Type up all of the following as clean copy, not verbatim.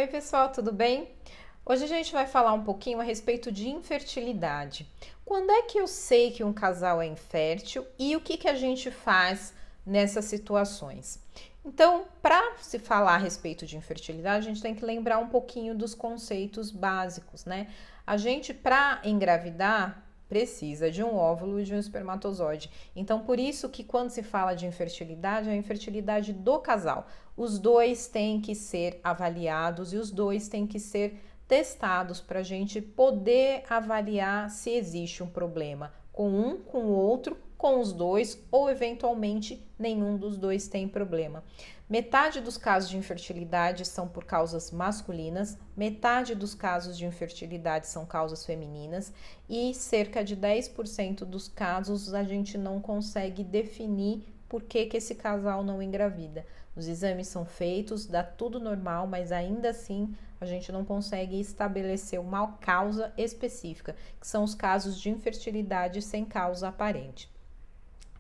pessoal, tudo bem? Hoje a gente vai falar um pouquinho a respeito de infertilidade. Quando é que eu sei que um casal é infértil e o que a gente faz nessas situações? Então, para se falar a respeito de infertilidade, a gente tem que lembrar um pouquinho dos conceitos básicos, né? A gente, para engravidar, precisa de um óvulo e de um espermatozoide. Então, por isso que quando se fala de infertilidade, é a infertilidade do casal. Os dois têm que ser avaliados e os dois têm que ser testados para a gente poder avaliar se existe um problema com um, com o outro, com os dois ou eventualmente nenhum dos dois tem problema. Metade dos casos de infertilidade são por causas masculinas, metade dos casos de infertilidade são causas femininas e cerca de 10% dos casos a gente não consegue definir por que esse casal não engravida. Os exames são feitos, dá tudo normal, mas ainda assim a gente não consegue estabelecer uma causa específica, que são os casos de infertilidade sem causa aparente.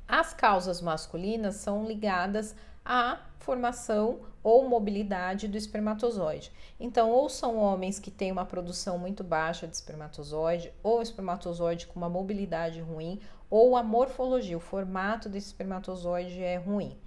As causas masculinas são ligadas à formação ou mobilidade do espermatozoide. Então, ou são homens que têm uma produção muito baixa de espermatozoide, ou espermatozoide com uma mobilidade ruim, ou a morfologia, o formato desse espermatozoide é ruim.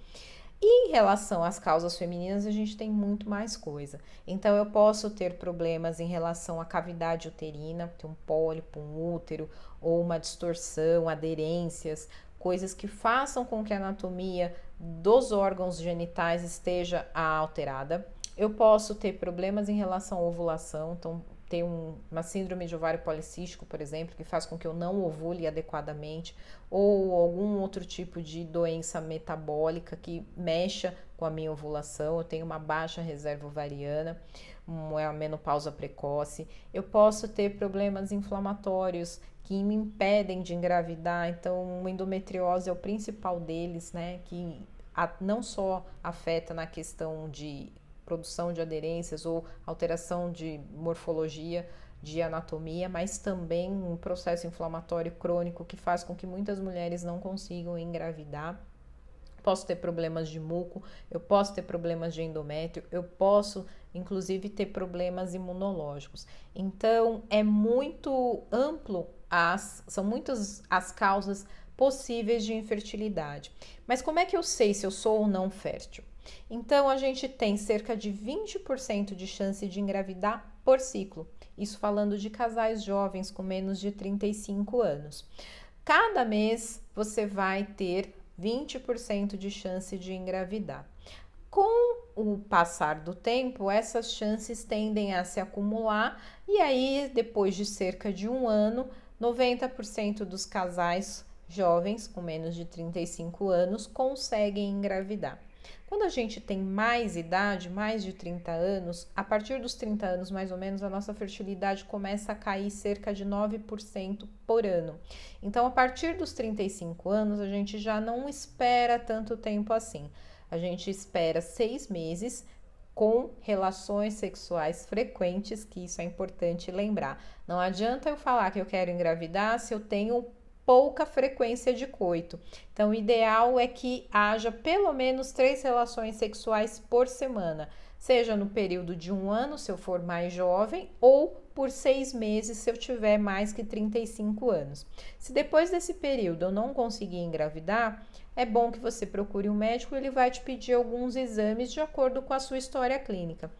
E em relação às causas femininas, a gente tem muito mais coisa. Então, eu posso ter problemas em relação à cavidade uterina, ter um pólipo, um útero, ou uma distorção, aderências, coisas que façam com que a anatomia dos órgãos genitais esteja alterada. Eu posso ter problemas em relação à ovulação, então ter uma síndrome de ovário policístico, por exemplo, que faz com que eu não ovule adequadamente, ou algum outro tipo de doença metabólica que mexa com a minha ovulação, eu tenho uma baixa reserva ovariana, uma menopausa precoce. Eu posso ter problemas inflamatórios que me impedem de engravidar, então endometriose é o principal deles, né, que não só afeta na questão de produção de aderências ou alteração de morfologia, de anatomia, mas também um processo inflamatório crônico que faz com que muitas mulheres não consigam engravidar. Posso ter problemas de muco, eu posso ter problemas de endométrio, eu posso inclusive ter problemas imunológicos. Então é muito amplo, são muitas as causas possíveis de infertilidade. Mas como é que eu sei se eu sou ou não fértil? Então, a gente tem cerca de 20% de chance de engravidar por ciclo. Isso falando de casais jovens com menos de 35 anos. Cada mês você vai ter 20% de chance de engravidar. Com o passar do tempo, essas chances tendem a se acumular e aí, depois de cerca de um ano, 90% dos casais jovens com menos de 35 anos conseguem engravidar. Quando a gente tem mais idade, mais de 30 anos, a partir dos 30 anos mais ou menos, a nossa fertilidade começa a cair cerca de 9% por ano. Então, a partir dos 35 anos, a gente já não espera tanto tempo assim. A gente espera 6 meses com relações sexuais frequentes, que isso é importante lembrar. Não adianta eu falar que eu quero engravidar se eu tenho pouca frequência de coito. Então, o ideal é que haja pelo menos 3 relações sexuais por semana, seja no período de um ano, se eu for mais jovem, ou por 6 meses, se eu tiver mais que 35 anos. Se depois desse período eu não conseguir engravidar, é bom que você procure um médico, ele vai te pedir alguns exames de acordo com a sua história clínica.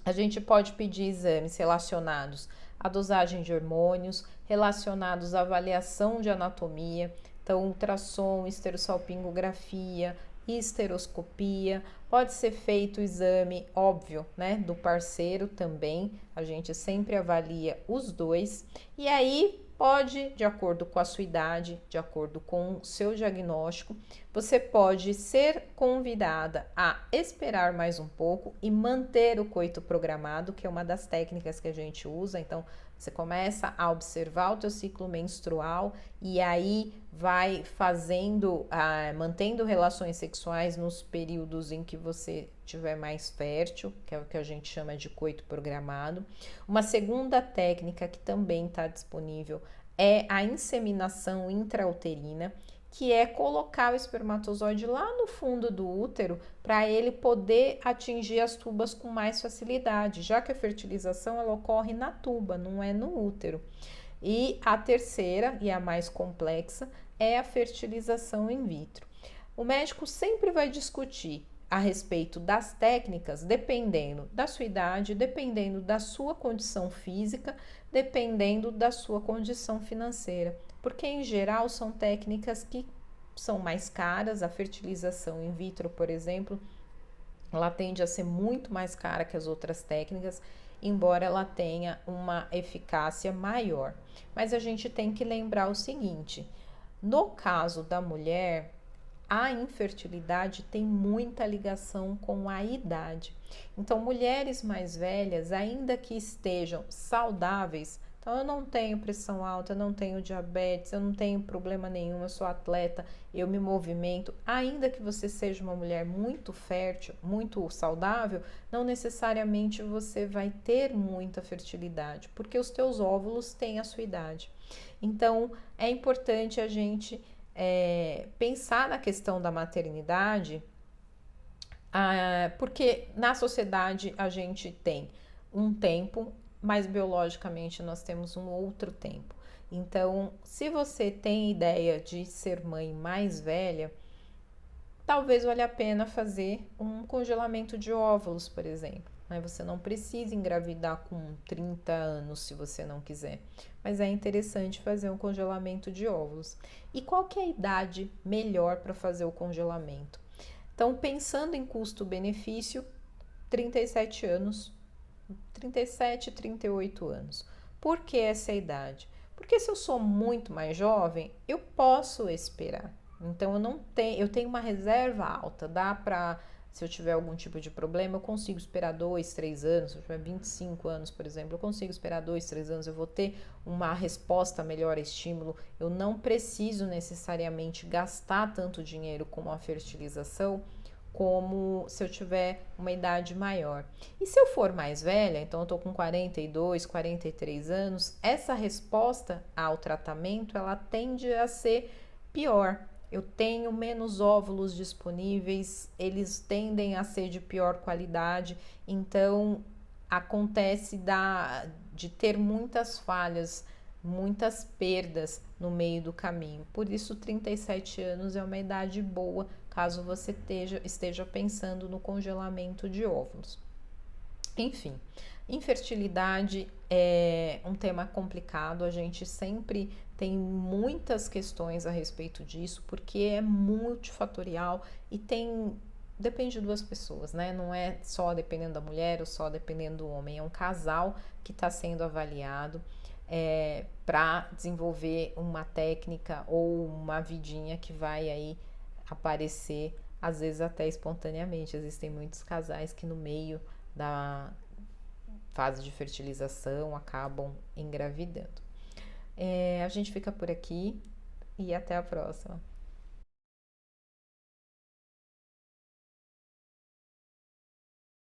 A gente pode pedir exames relacionados à dosagem de hormônios, relacionados à avaliação de anatomia, então ultrassom, esterossalpingografia, esteroscopia, pode ser feito o exame, óbvio, né, do parceiro também, a gente sempre avalia os dois, e aí pode, de acordo com a sua idade, de acordo com o seu diagnóstico, você pode ser convidada a esperar mais um pouco e manter o coito programado, que é uma das técnicas que a gente usa. Então, você começa a observar o teu ciclo menstrual e aí vai fazendo, mantendo relações sexuais nos períodos em que você tiver mais fértil, que é o que a gente chama de coito programado. Uma segunda técnica que também está disponível é a inseminação intrauterina. que é colocar o espermatozoide lá no fundo do útero para ele poder atingir as tubas com mais facilidade, já que a fertilização ela ocorre na tuba, não é no útero. E a terceira, e a mais complexa, é a fertilização in vitro. O médico sempre vai discutir a respeito das técnicas, dependendo da sua idade, dependendo da sua condição física, dependendo da sua condição financeira, porque em geral são técnicas que são mais caras. A fertilização in vitro, por exemplo, ela tende a ser muito mais cara que as outras técnicas, embora ela tenha uma eficácia maior. Mas a gente tem que lembrar o seguinte: no caso da mulher, a infertilidade tem muita ligação com a idade. Então, mulheres mais velhas, ainda que estejam saudáveis, então eu não tenho pressão alta, eu não tenho diabetes, eu não tenho problema nenhum, eu sou atleta, eu me movimento, ainda que você seja uma mulher muito fértil, muito saudável, não necessariamente você vai ter muita fertilidade, porque os teus óvulos têm a sua idade. Então, é importante a gente pensar na questão da maternidade, porque na sociedade a gente tem um tempo, mas biologicamente nós temos um outro tempo. Então, se você tem ideia de ser mãe mais velha, talvez valha a pena fazer um congelamento de óvulos, por exemplo. Você não precisa engravidar com 30 anos se você não quiser, mas é interessante fazer um congelamento de óvulos. E qual que é a idade melhor para fazer o congelamento? Então, pensando em custo-benefício, 37 anos, 37, 38 anos. Por que essa idade? Porque se eu sou muito mais jovem, eu posso esperar. Então eu tenho uma reserva alta, dá para, se eu tiver algum tipo de problema, eu consigo esperar 2, 3 anos. Se eu tiver 25 anos, por exemplo, eu consigo esperar 2, 3 anos, eu vou ter uma resposta melhor a estímulo. Eu não preciso necessariamente gastar tanto dinheiro com a fertilização como se eu tiver uma idade maior. E se eu for mais velha, então eu tô com 42, 43 anos, essa resposta ao tratamento, ela tende a ser pior. Eu tenho menos óvulos disponíveis, eles tendem a ser de pior qualidade, então acontece de ter muitas falhas, muitas perdas no meio do caminho. Por isso, 37 anos é uma idade boa, caso você esteja pensando no congelamento de óvulos. Enfim, infertilidade é um tema complicado, a gente sempre tem muitas questões a respeito disso, porque é multifatorial e depende de duas pessoas, né? Não é só dependendo da mulher ou só dependendo do homem, é um casal que está sendo avaliado para desenvolver uma técnica ou uma vidinha que vai aí aparecer, às vezes até espontaneamente. Existem muitos casais que no meio da fase de fertilização acabam engravidando. A gente fica por aqui e até a próxima.